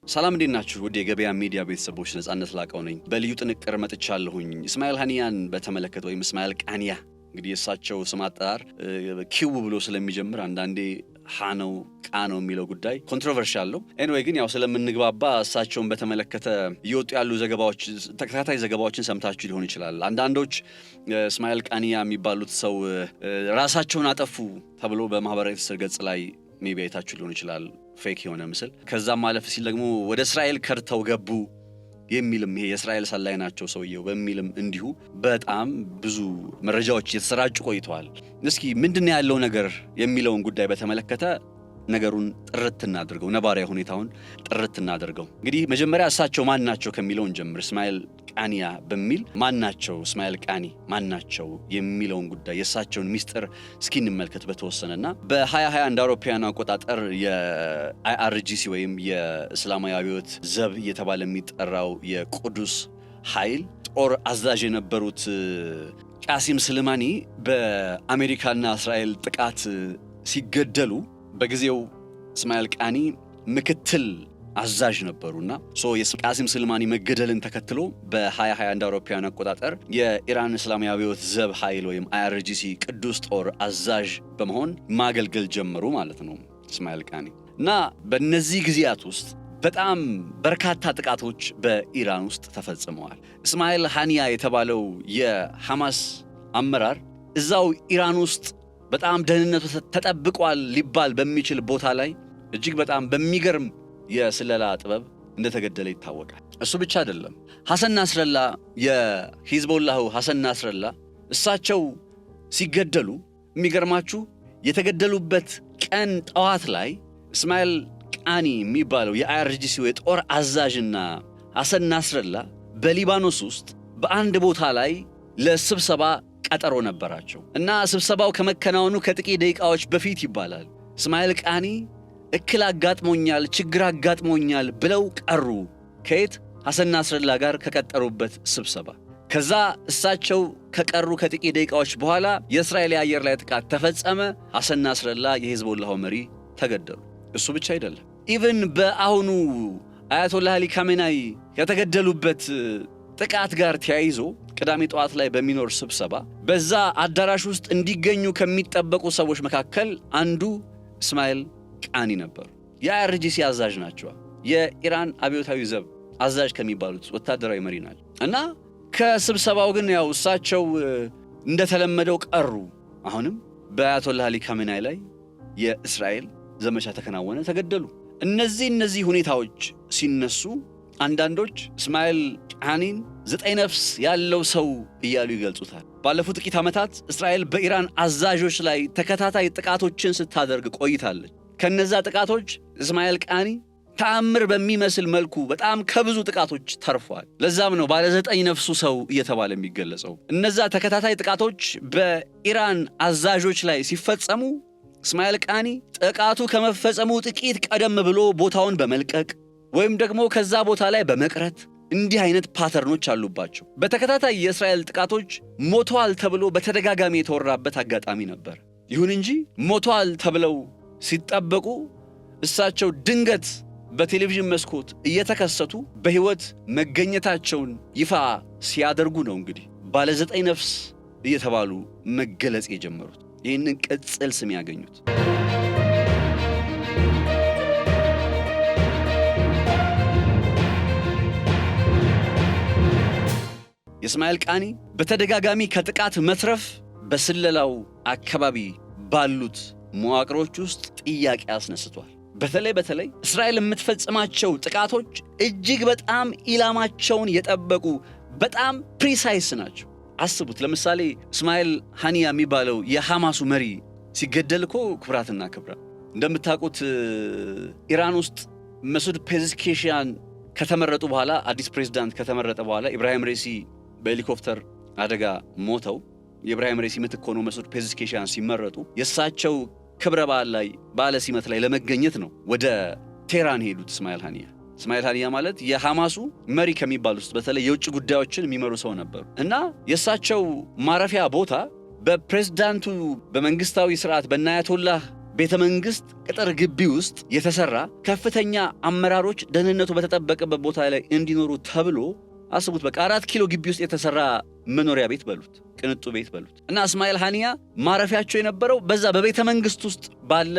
ሰላም እንዴት ናችሁ? ወደ ገበያ ሚዲያ ቤተሰቦች ነጻነት ላቀው ነኝ። በልዩ ጥንቅር መጥቻለሁኝ። እስማኤል ሀኒያን በተመለከተ ወይም እስማኤል ቃኒያ እንግዲህ የሳቸው ስም አጠራር ኪው ብሎ ስለሚጀምር አንዳንዴ ሀ ነው ቃ ነው የሚለው ጉዳይ ኮንትሮቨርሻል ነው። ኤኒዌይ ግን ያው ስለምንግባባ እሳቸውን በተመለከተ እየወጡ ያሉ ዘገባዎች ተከታታይ ዘገባዎችን ሰምታችሁ ሊሆን ይችላል። አንዳንዶች እስማኤል ቃኒያ የሚባሉት ሰው ራሳቸውን አጠፉ ተብሎ በማህበራዊ ትስስር ገጽ ላይ ሜቢ አይታችሁ ሊሆን ይችላል ፌክ የሆነ ምስል። ከዛም ማለፍ ሲል ደግሞ ወደ እስራኤል ከርተው ገቡ የሚልም ይሄ የእስራኤል ሰላይ ናቸው ሰውየው በሚልም እንዲሁ በጣም ብዙ መረጃዎች የተሰራጩ ቆይተዋል። እስኪ ምንድነው ያለው ነገር የሚለውን ጉዳይ በተመለከተ ነገሩን ጥርት እናድርገው፣ ነባራዊ ሁኔታውን ጥርት እናድርገው። እንግዲህ መጀመሪያ እሳቸው ማን ናቸው ከሚለውን ጀምር። እስማኤል ቃኒያ በሚል ማን ናቸው? እስማኤል ቃኒ ማን ናቸው የሚለውን ጉዳይ የእሳቸውን ሚስጥር እስኪ እንመልከት በተወሰነና በ2020 እንደ አውሮፓውያን አቆጣጠር የአይአርጂሲ ወይም የእስላማዊ አብዮት ዘብ እየተባለ የሚጠራው የቁዱስ ኃይል ጦር አዛዥ የነበሩት ቃሲም ስልማኒ በአሜሪካና እስራኤል ጥቃት ሲገደሉ በጊዜው እስማኤል ቃኒ ምክትል አዛዥ ነበሩና የቃሲም ስልማኒ መገደልን ተከትሎ በ2020 እንደ አውሮፓውያን አቆጣጠር የኢራን እስላማዊ አብዮት ዘብ ኃይል ወይም አይአርጂሲ ቅዱስ ጦር አዛዥ በመሆን ማገልገል ጀመሩ ማለት ነው እስማኤል ቃኒ። እና በእነዚህ ጊዜያት ውስጥ በጣም በርካታ ጥቃቶች በኢራን ውስጥ ተፈጽመዋል። እስማኤል ሀኒያ የተባለው የሐማስ አመራር እዛው ኢራን ውስጥ በጣም ደህንነቱ ተጠብቋል ሊባል በሚችል ቦታ ላይ እጅግ በጣም በሚገርም የስለላ ጥበብ እንደተገደለ ይታወቃል። እሱ ብቻ አይደለም። ሐሰን ናስረላ የሂዝቦላሁ ሐሰን ናስረላ እሳቸው ሲገደሉ የሚገርማችሁ የተገደሉበት ቀን ጠዋት ላይ እስማኤል ቃኒ የሚባለው የአይአርጂሲ የጦር አዛዥና ሐሰን ናስረላ በሊባኖስ ውስጥ በአንድ ቦታ ላይ ለስብሰባ ቀጠሮ ነበራቸው እና ስብሰባው ከመከናወኑ ከጥቂት ደቂቃዎች በፊት ይባላል እስማኤል ቃኒ እክል አጋጥሞኛል፣ ችግር አጋጥሞኛል ብለው ቀሩ። ከየት? ሐሰን ናስረላ ጋር ከቀጠሩበት ስብሰባ። ከዛ እሳቸው ከቀሩ ከጥቂት ደቂቃዎች በኋላ የእስራኤል የአየር ላይ ጥቃት ተፈጸመ። ሐሰን ናስረላ የሂዝቦላሁ መሪ ተገደሉ። እሱ ብቻ አይደለም። ኢቭን በአሁኑ አያቶላህ አሊ ካሜናይ ከተገደሉበት ጥቃት ጋር ተያይዞ ቅዳሜ ጠዋት ላይ በሚኖር ስብሰባ በዛ አዳራሽ ውስጥ እንዲገኙ ከሚጠበቁ ሰዎች መካከል አንዱ እስማኤል ቃኒ ነበሩ። የአይአርጂሲ አዛዥ ናቸው። የኢራን አብዮታዊ ዘብ አዛዥ ከሚባሉት ወታደራዊ መሪ ናቸው። እና ከስብሰባው ግን ያው እሳቸው እንደተለመደው ቀሩ። አሁንም በአያቶላህ አሊ ካሜናይ ላይ የእስራኤል ዘመቻ ተከናወነ፣ ተገደሉ። እነዚህ ሁኔታዎች ሲነሱ አንዳንዶች እስማኤል ቃኒን 9 ነፍስ ያለው ሰው እያሉ ይገልጹታል። ባለፉት ጥቂት ዓመታት እስራኤል በኢራን አዛዦች ላይ ተከታታይ ጥቃቶችን ስታደርግ ቆይታለች። ከነዛ ጥቃቶች እስማኤል ቃኒ ተአምር በሚመስል መልኩ በጣም ከብዙ ጥቃቶች ተርፏል። ለዛም ነው ባለ 9 ነፍሱ ሰው እየተባለ የሚገለጸው። እነዛ ተከታታይ ጥቃቶች በኢራን አዛዦች ላይ ሲፈጸሙ እስማኤል ቃኒ ጥቃቱ ከመፈጸሙ ጥቂት ቀደም ብሎ ቦታውን በመልቀቅ ወይም ደግሞ ከዛ ቦታ ላይ በመቅረት እንዲህ አይነት ፓተርኖች አሉባቸው። በተከታታይ የእስራኤል ጥቃቶች ሞቷል ተብሎ በተደጋጋሚ የተወራበት አጋጣሚ ነበር። ይሁን እንጂ ሞቷል ተብለው ሲጠበቁ እሳቸው ድንገት በቴሌቪዥን መስኮት እየተከሰቱ በሕይወት መገኘታቸውን ይፋ ሲያደርጉ ነው እንግዲህ ባለ 9 ነፍስ እየተባሉ መገለጽ የጀመሩት፣ ይህንን ቅጽል ስም ያገኙት። የእስማኤል ቃኒ በተደጋጋሚ ከጥቃት መትረፍ በስለላው አካባቢ ባሉት መዋቅሮች ውስጥ ጥያቄ አስነስቷል። በተለይ እስራኤል የምትፈጽማቸው ጥቃቶች እጅግ በጣም ኢላማቸውን የጠበቁ በጣም ፕሪሳይስ ናቸው። አስቡት። ለምሳሌ እስማኤል ሀኒያ የሚባለው የሐማሱ መሪ ሲገደል እኮ ክብራትና ክብራ እንደምታውቁት ኢራን ውስጥ መሱድ ፔዜሽኪያን ከተመረጡ በኋላ አዲስ ፕሬዝዳንት ከተመረጠ በኋላ ኢብራሂም ሬሲ በሄሊኮፕተር አደጋ ሞተው የኢብራሂም ሬሲ ምትክ ሆነው መሱድ ፔዜሽኪያን ሲመረጡ የእሳቸው ክብረ በዓል ላይ ባለ ሲመት ላይ ለመገኘት ነው ወደ ቴህራን ሄዱት እስማኤል ሀኒያ። እስማኤል ሀኒያ ማለት የሐማሱ መሪ ከሚባሉት ውስጥ በተለይ የውጭ ጉዳዮችን የሚመሩ ሰው ነበሩ እና የእሳቸው ማረፊያ ቦታ በፕሬዝዳንቱ በመንግስታዊ ስርዓት በአያቶላህ ቤተ መንግስት ቅጥር ግቢ ውስጥ የተሰራ ከፍተኛ አመራሮች ደህንነቱ በተጠበቀበት ቦታ ላይ እንዲኖሩ ተብሎ አስቡት። በቃ 4 ኪሎ ግቢ ውስጥ የተሰራ መኖሪያ ቤት በሉት፣ ቅንጡ ቤት በሉት እና እስማኤል ሀኒያ ማረፊያቸው የነበረው በዛ በቤተ መንግስት ውስጥ ባለ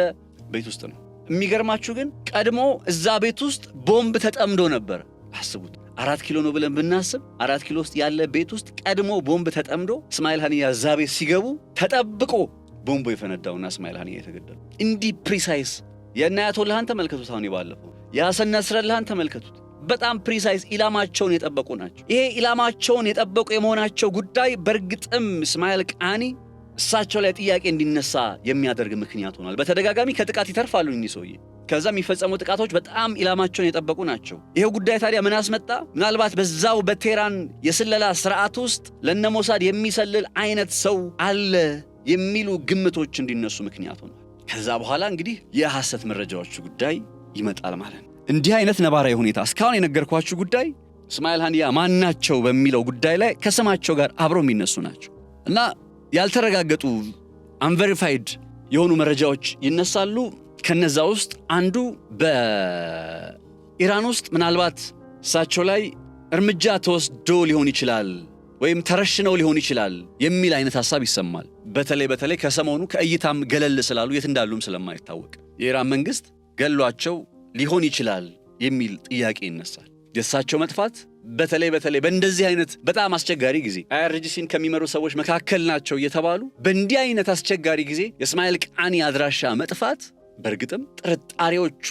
ቤት ውስጥ ነው። የሚገርማችሁ ግን ቀድሞ እዛ ቤት ውስጥ ቦምብ ተጠምዶ ነበር። አስቡት 4 ኪሎ ነው ብለን ብናስብ 4 ኪሎ ውስጥ ያለ ቤት ውስጥ ቀድሞ ቦምብ ተጠምዶ እስማኤል ሀኒያ እዛ ቤት ሲገቡ ተጠብቆ ቦምቡ የፈነዳውና እስማኤል ሀኒያ የተገደሉ። እንዲህ ፕሪሳይስ የአያቶላህን ተመልከቱት። አሁን ባለፈው የሐሰን ነስረላህን ተመልከቱት። በጣም ፕሪሳይስ ኢላማቸውን የጠበቁ ናቸው። ይሄ ኢላማቸውን የጠበቁ የመሆናቸው ጉዳይ በእርግጥም እስማኤል ቃኒ እሳቸው ላይ ጥያቄ እንዲነሳ የሚያደርግ ምክንያት ሆኗል። በተደጋጋሚ ከጥቃት ይተርፋሉ እኚህ ሰውዬ። ከዛ የሚፈጸሙ ጥቃቶች በጣም ኢላማቸውን የጠበቁ ናቸው። ይሄው ጉዳይ ታዲያ ምን አስመጣ? ምናልባት በዛው በቴህራን የስለላ ስርዓት ውስጥ ለነሞሳድ የሚሰልል አይነት ሰው አለ የሚሉ ግምቶች እንዲነሱ ምክንያት ሆኗል። ከዛ በኋላ እንግዲህ የሐሰት መረጃዎቹ ጉዳይ ይመጣል ማለት ነው። እንዲህ አይነት ነባራዊ ሁኔታ እስካሁን የነገርኳችሁ ጉዳይ እስማኤል ሀኒያ ማናቸው በሚለው ጉዳይ ላይ ከስማቸው ጋር አብረው የሚነሱ ናቸው እና ያልተረጋገጡ አንቨሪፋይድ የሆኑ መረጃዎች ይነሳሉ። ከነዛ ውስጥ አንዱ በኢራን ውስጥ ምናልባት እሳቸው ላይ እርምጃ ተወስዶ ሊሆን ይችላል ወይም ተረሽነው ሊሆን ይችላል የሚል አይነት ሐሳብ ይሰማል። በተለይ ከሰሞኑ ከእይታም ገለል ስላሉ የት እንዳሉም ስለማይታወቅ የኢራን መንግስት ገሏቸው ሊሆን ይችላል የሚል ጥያቄ ይነሳል። የእሳቸው መጥፋት በተለይ በእንደዚህ አይነት በጣም አስቸጋሪ ጊዜ አይአርጂሲን ከሚመሩ ሰዎች መካከል ናቸው እየተባሉ በእንዲህ አይነት አስቸጋሪ ጊዜ የእስማኤል ቃኒ አድራሻ መጥፋት በእርግጥም ጥርጣሬዎቹ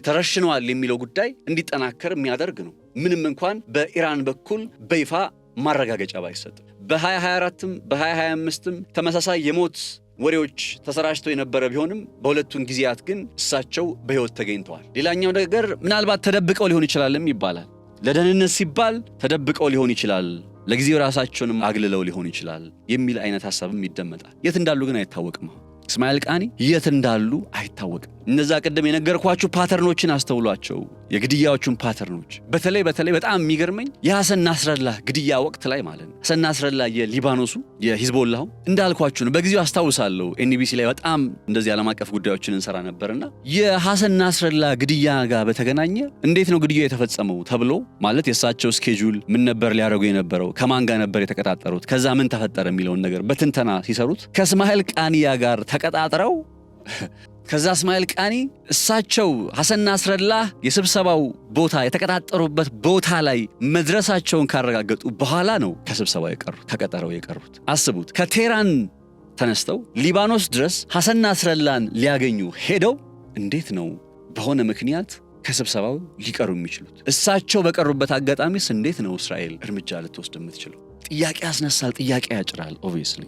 ተረሽነዋል የሚለው ጉዳይ እንዲጠናከር የሚያደርግ ነው። ምንም እንኳን በኢራን በኩል በይፋ ማረጋገጫ ባይሰጥም በ2024ም በ2025ም ተመሳሳይ የሞት ወሬዎች ተሰራጭተው የነበረ ቢሆንም በሁለቱም ጊዜያት ግን እሳቸው በሕይወት ተገኝተዋል። ሌላኛው ነገር ምናልባት ተደብቀው ሊሆን ይችላልም ይባላል። ለደህንነት ሲባል ተደብቀው ሊሆን ይችላል፣ ለጊዜው ራሳቸውንም አግልለው ሊሆን ይችላል የሚል አይነት ሐሳብም ይደመጣል። የት እንዳሉ ግን አይታወቅም። እስማኤል ቃኒ የት እንዳሉ አይታወቅም። እነዛ ቀደም የነገርኳችሁ ፓተርኖችን አስተውሏቸው፣ የግድያዎቹን ፓተርኖች። በተለይ በጣም የሚገርመኝ የሐሰን ናስረላህ ግድያ ወቅት ላይ ማለት ነው። ሐሰን ናስረላህ የሊባኖሱ የሂዝቦላሁ እንዳልኳችሁ ነው። በጊዜው አስታውሳለሁ ኤንቢሲ ላይ በጣም እንደዚህ ዓለም አቀፍ ጉዳዮችን እንሰራ ነበርና የሐሰን ናስረላህ ግድያ ጋር በተገናኘ እንዴት ነው ግድያው የተፈጸመው ተብሎ ማለት የእሳቸው ስኬጁል ምን ነበር ሊያደርጉ የነበረው፣ ከማን ጋር ነበር የተቀጣጠሩት፣ ከዛ ምን ተፈጠረ የሚለውን ነገር በትንተና ሲሰሩት ከእስማኤል ቃኒያ ጋር ተቀጣጥረው ከዛ እስማኤል ቃኒ እሳቸው ሐሰን ናስረላህ የስብሰባው ቦታ የተቀጣጠሩበት ቦታ ላይ መድረሳቸውን ካረጋገጡ በኋላ ነው ከስብሰባው ተቀጠረው የቀሩት። አስቡት፣ ከቴህራን ተነስተው ሊባኖስ ድረስ ሐሰን ናስረላህን ሊያገኙ ሄደው እንዴት ነው በሆነ ምክንያት ከስብሰባው ሊቀሩ የሚችሉት? እሳቸው በቀሩበት አጋጣሚስ እንዴት ነው እስራኤል እርምጃ ልትወስድ የምትችለው? ጥያቄ ያስነሳል፣ ጥያቄ ያጭራል። ኦብቪየስሊ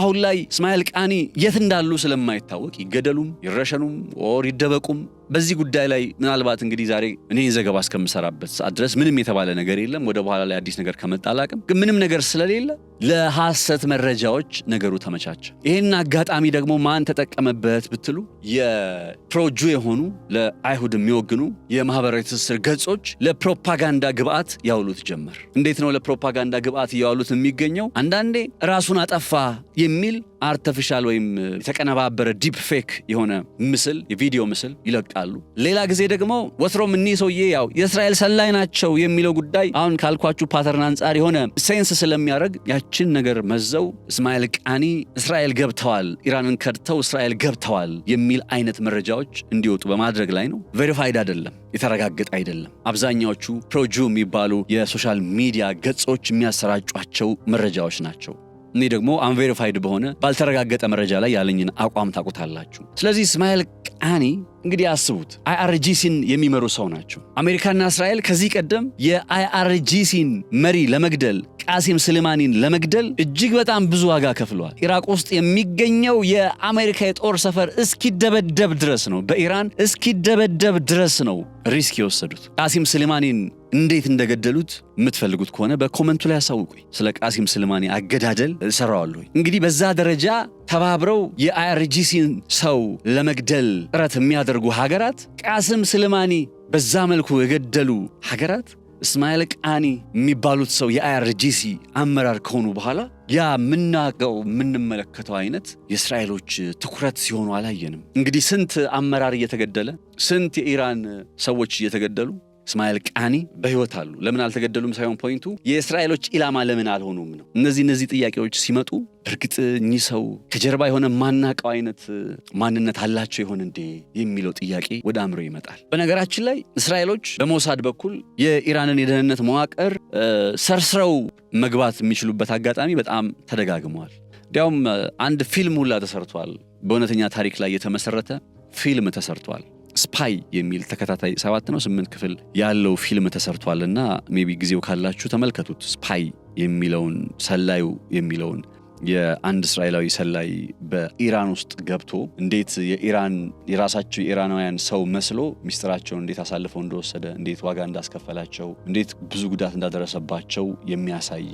አሁን ላይ እስማኤል ቃኒ የት እንዳሉ ስለማይታወቅ ይገደሉም ይረሸኑም ወር ይደበቁም በዚህ ጉዳይ ላይ ምናልባት እንግዲህ ዛሬ እኔ ዘገባ እስከምሰራበት ሰዓት ድረስ ምንም የተባለ ነገር የለም። ወደ በኋላ ላይ አዲስ ነገር ከመጣ አላቅም። ግን ምንም ነገር ስለሌለ ለሐሰት መረጃዎች ነገሩ ተመቻቸ። ይሄን አጋጣሚ ደግሞ ማን ተጠቀመበት ብትሉ የፕሮጁ የሆኑ ለአይሁድ የሚወግኑ የማህበራዊ ትስስር ገጾች ለፕሮፓጋንዳ ግብአት ያውሉት ጀመር። እንዴት ነው ለፕሮፓጋንዳ ግብአት ያውሉት የሚገኘው? አንዳንዴ ራሱን አጠፋ የሚል አርቲፊሻል ወይም የተቀነባበረ ዲፕ ፌክ የሆነ ምስል የቪዲዮ ምስል ይለቃሉ። ሌላ ጊዜ ደግሞ ወትሮም እኒህ ሰውዬ ያው የእስራኤል ሰላይ ናቸው የሚለው ጉዳይ አሁን ካልኳችሁ ፓተርን አንጻር የሆነ ሴንስ ስለሚያደርግ ያችን ነገር መዘው እስማኤል ቃኒ እስራኤል ገብተዋል፣ ኢራንን ከድተው እስራኤል ገብተዋል የሚል አይነት መረጃዎች እንዲወጡ በማድረግ ላይ ነው። ቬሪፋይድ አይደለም፣ የተረጋገጠ አይደለም። አብዛኛዎቹ ፕሮጁ የሚባሉ የሶሻል ሚዲያ ገጾች የሚያሰራጯቸው መረጃዎች ናቸው። እኔ ደግሞ አንቬሪፋይድ በሆነ ባልተረጋገጠ መረጃ ላይ ያለኝን አቋም ታውቁታላችሁ። ስለዚህ እስማኤል ቃኒ እንግዲህ አስቡት፣ አይአርጂሲን የሚመሩ ሰው ናቸው። አሜሪካና እስራኤል ከዚህ ቀደም የአይአርጂሲን መሪ ለመግደል ቃሲም ስሌማኒን ለመግደል እጅግ በጣም ብዙ ዋጋ ከፍለዋል። ኢራቅ ውስጥ የሚገኘው የአሜሪካ የጦር ሰፈር እስኪደበደብ ድረስ ነው፣ በኢራን እስኪደበደብ ድረስ ነው ሪስክ የወሰዱት። ቃሲም ስሌማኒን እንዴት እንደገደሉት የምትፈልጉት ከሆነ በኮመንቱ ላይ አሳውቁኝ። ስለ ቃሲም ስሌማኒ አገዳደል እሰራዋለሁ። እንግዲህ በዛ ደረጃ ተባብረው የአይአርጂሲን ሰው ለመግደል ጥረት የሚያደርጉ ሀገራት፣ ቃሲም ስሌማኒ በዛ መልኩ የገደሉ ሀገራት እስማኤል ቃኒ የሚባሉት ሰው የአይአርጂሲ አመራር ከሆኑ በኋላ ያ ምናቀው ምንመለከተው አይነት የእስራኤሎች ትኩረት ሲሆኑ አላየንም። እንግዲህ ስንት አመራር እየተገደለ ስንት የኢራን ሰዎች እየተገደሉ እስማኤል ቃኒ በህይወት አሉ። ለምን አልተገደሉም ሳይሆን ፖይንቱ የእስራኤሎች ኢላማ ለምን አልሆኑም ነው። እነዚህ ጥያቄዎች ሲመጡ በእርግጥ እኚህ ሰው ከጀርባ የሆነ ማናቀው አይነት ማንነት አላቸው ይሆን እንዴ የሚለው ጥያቄ ወደ አእምሮ ይመጣል። በነገራችን ላይ እስራኤሎች በሞሳድ በኩል የኢራንን የደህንነት መዋቅር ሰርስረው መግባት የሚችሉበት አጋጣሚ በጣም ተደጋግመዋል። እንዲያውም አንድ ፊልም ሁላ ተሰርቷል። በእውነተኛ ታሪክ ላይ የተመሰረተ ፊልም ተሰርቷል። ስፓይ የሚል ተከታታይ 7 ነው 8 ክፍል ያለው ፊልም ተሰርቷልና ሜቢ ጊዜው ካላችሁ ተመልከቱት። ስፓይ የሚለውን ሰላዩ የሚለውን የአንድ እስራኤላዊ ሰላይ በኢራን ውስጥ ገብቶ እንዴት የራሳቸው የኢራናውያን ሰው መስሎ ሚስጥራቸውን እንዴት አሳልፈው እንደወሰደ፣ እንዴት ዋጋ እንዳስከፈላቸው፣ እንዴት ብዙ ጉዳት እንዳደረሰባቸው የሚያሳይ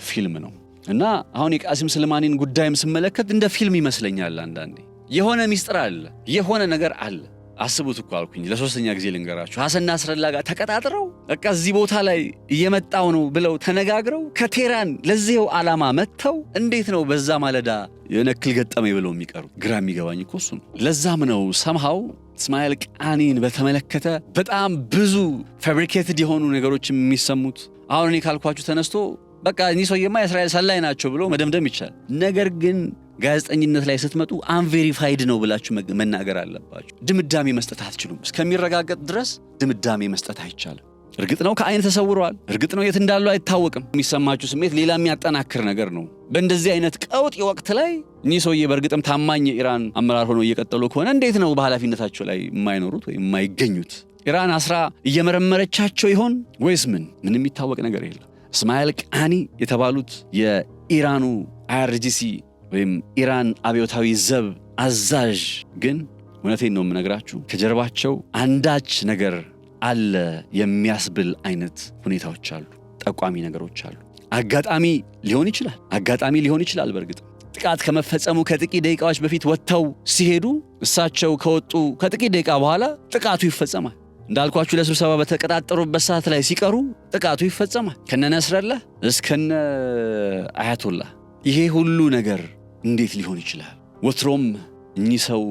ፊልም ነው እና አሁን የቃሲም ስልማኒን ጉዳይም ስመለከት እንደ ፊልም ይመስለኛል። አንዳንዴ የሆነ ሚስጥር አለ፣ የሆነ ነገር አለ። አስቡት እኮ አልኩኝ። ለሶስተኛ ጊዜ ልንገራችሁ። ሐሰን ናስረላ ጋር ተቀጣጥረው በቃ እዚህ ቦታ ላይ እየመጣው ነው ብለው ተነጋግረው ከቴራን ለዚህው ዓላማ መጥተው እንዴት ነው በዛ ማለዳ የነክል ገጠመኝ ብለው የሚቀሩት? ግራ የሚገባኝ እኮ እሱ ነው። ለዛም ነው ሰምሃው እስማኤል ቃኒን በተመለከተ በጣም ብዙ ፋብሪኬትድ የሆኑ ነገሮች የሚሰሙት። አሁን እኔ ካልኳችሁ ተነስቶ በቃ እኚህ ሰውዬማ የእስራኤል ሰላይ ናቸው ብሎ መደምደም ይቻላል። ነገር ግን ጋዜጠኝነት ላይ ስትመጡ አንቬሪፋይድ ነው ብላችሁ መናገር አለባችሁ። ድምዳሜ መስጠት አትችሉም። እስከሚረጋገጥ ድረስ ድምዳሜ መስጠት አይቻልም። እርግጥ ነው ከአይን ተሰውረዋል። እርግጥ ነው የት እንዳሉ አይታወቅም። የሚሰማችሁ ስሜት ሌላ የሚያጠናክር ነገር ነው። በእንደዚህ አይነት ቀውጢ ወቅት ላይ እኚህ ሰውዬ በእርግጥም ታማኝ የኢራን አመራር ሆነው እየቀጠሉ ከሆነ እንዴት ነው በኃላፊነታቸው ላይ የማይኖሩት ወይም የማይገኙት? ኢራን አስራ እየመረመረቻቸው ይሆን ወይስ ምን? ምንም የሚታወቅ ነገር የለም። እስማኤል ቃኒ የተባሉት የኢራኑ አይአርጂሲ ወይም ኢራን አብዮታዊ ዘብ አዛዥ ግን እውነቴን ነው የምነግራችሁ ከጀርባቸው አንዳች ነገር አለ የሚያስብል አይነት ሁኔታዎች አሉ፣ ጠቋሚ ነገሮች አሉ። አጋጣሚ ሊሆን ይችላል። በእርግጥ ጥቃት ከመፈጸሙ ከጥቂት ደቂቃዎች በፊት ወጥተው ሲሄዱ እሳቸው ከወጡ ከጥቂት ደቂቃ በኋላ ጥቃቱ ይፈጸማል። እንዳልኳችሁ ለስብሰባ በተቀጣጠሩበት ሰዓት ላይ ሲቀሩ ጥቃቱ ይፈጸማል። ከነ ነስረላህ እስከነ አያቶላህ። ይሄ ሁሉ ነገር እንዴት ሊሆን ይችላል? ወትሮም እኚህ ሰው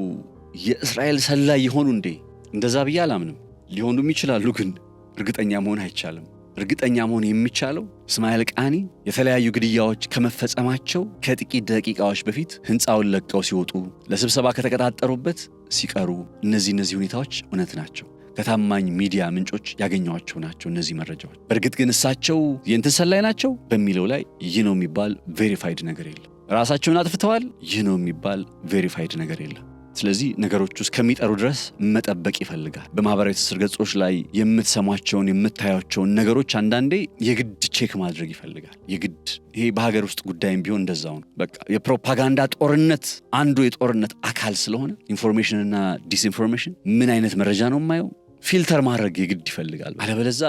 የእስራኤል ሰላይ ይሆኑ እንዴ? እንደዛ ብዬ አላምንም። ሊሆኑም ይችላሉ፣ ግን እርግጠኛ መሆን አይቻልም። እርግጠኛ መሆን የሚቻለው እስማኤል ቃኒ የተለያዩ ግድያዎች ከመፈጸማቸው ከጥቂት ደቂቃዎች በፊት ህንፃውን ለቀው ሲወጡ፣ ለስብሰባ ከተቀጣጠሩበት ሲቀሩ፣ እነዚህ ሁኔታዎች እውነት ናቸው። ከታማኝ ሚዲያ ምንጮች ያገኘዋቸው ናቸው እነዚህ መረጃዎች። በእርግጥ ግን እሳቸው የእንትን ሰላይ ናቸው በሚለው ላይ ይህ ነው የሚባል ቬሪፋይድ ነገር የለም። ራሳቸውን አጥፍተዋል፣ ይህ ነው የሚባል ቬሪፋይድ ነገር የለም። ስለዚህ ነገሮች ውስጥ ከሚጠሩ ድረስ መጠበቅ ይፈልጋል። በማህበራዊ ትስስር ገጾች ላይ የምትሰሟቸውን የምታያቸውን ነገሮች አንዳንዴ የግድ ቼክ ማድረግ ይፈልጋል። የግድ ይሄ በሀገር ውስጥ ጉዳይም ቢሆን እንደዛው ነው። በቃ የፕሮፓጋንዳ ጦርነት አንዱ የጦርነት አካል ስለሆነ ኢንፎርሜሽንና ዲስኢንፎርሜሽን ምን አይነት መረጃ ነው የማየው ፊልተር ማድረግ የግድ ይፈልጋል። አለበለዛ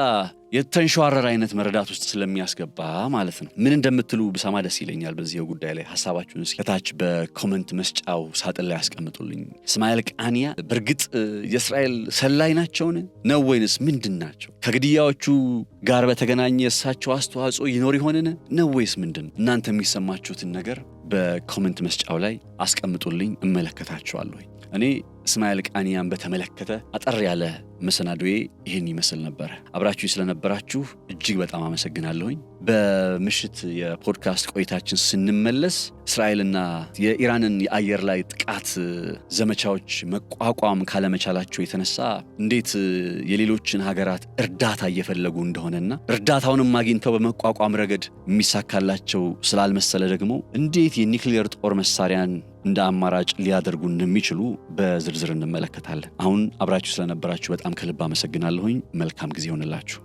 የተንሸዋረረ አይነት መረዳት ውስጥ ስለሚያስገባ ማለት ነው። ምን እንደምትሉ ብሰማ ደስ ይለኛል። በዚህ ጉዳይ ላይ ሐሳባችሁን ከታች በኮመንት መስጫው ሳጥን ላይ ያስቀምጡልኝ። እስማኤል ቃኒያ በእርግጥ የእስራኤል ሰላይ ናቸውን ነው ወይንስ ምንድን ናቸው? ከግድያዎቹ ጋር በተገናኘ እሳቸው አስተዋጽኦ ይኖር ይሆንን ነው ወይስ ምንድን? እናንተ የሚሰማችሁትን ነገር በኮመንት መስጫው ላይ አስቀምጡልኝ፣ እመለከታችኋለሁ። እኔ እስማኤል ቃኒያን በተመለከተ አጠር ያለ መሰናዶዬ ይህን ይመስል ነበር። አብራችሁ ስለነበራችሁ እጅግ በጣም አመሰግናለሁኝ። በምሽት የፖድካስት ቆይታችን ስንመለስ እስራኤልና የኢራንን የአየር ላይ ጥቃት ዘመቻዎች መቋቋም ካለመቻላቸው የተነሳ እንዴት የሌሎችን ሀገራት እርዳታ እየፈለጉ እንደሆነና እርዳታውንም አግኝተው በመቋቋም ረገድ የሚሳካላቸው ስላልመሰለ ደግሞ እንዴት የኒክሊየር ጦር መሳሪያን እንደ አማራጭ ሊያደርጉ እንደሚችሉ በዝርዝር እንመለከታለን። አሁን አብራችሁ ስለነበራችሁ በጣም ከልብ አመሰግናለሁኝ። መልካም ጊዜ ይሆንላችሁ።